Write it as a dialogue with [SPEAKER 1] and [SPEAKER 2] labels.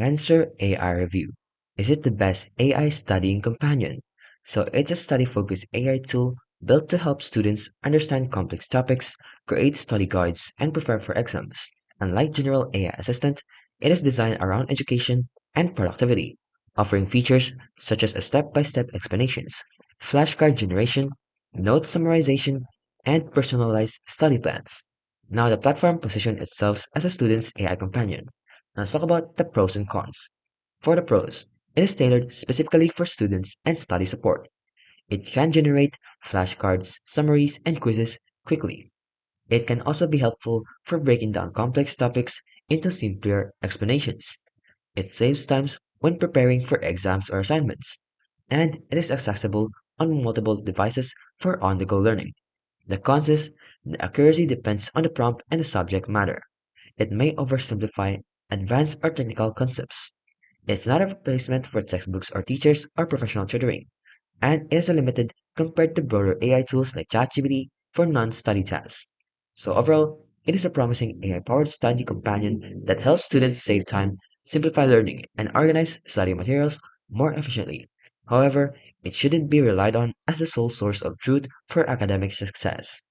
[SPEAKER 1] Answer AI Review. Is it the best AI studying companion? So it's a study-focused AI tool built to help students understand complex topics, create study guides, and prepare for exams. Unlike general AI assistant, it is designed around education and productivity, offering features such as a step-by-step explanations, flashcard generation, note summarization, and personalized study plans. Now the platform positions itself as a student's AI companion. Now let's talk about the pros and cons. For the pros, it is tailored specifically for students and study support. It can generate flashcards, summaries, and quizzes quickly. It can also be helpful for breaking down complex topics into simpler explanations. It saves time when preparing for exams or assignments. And it is accessible on multiple devices for on-the-go learning. The cons is the accuracy depends on the prompt and the subject matter. It may oversimplify advanced or technical concepts. It's not a replacement for textbooks or teachers or professional tutoring, and it is limited compared to broader AI tools like ChatGPT for non-study tasks. So overall, it is a promising AI-powered study companion that helps students save time, simplify learning, and organize study materials more efficiently. However, it shouldn't be relied on as the sole source of truth for academic success.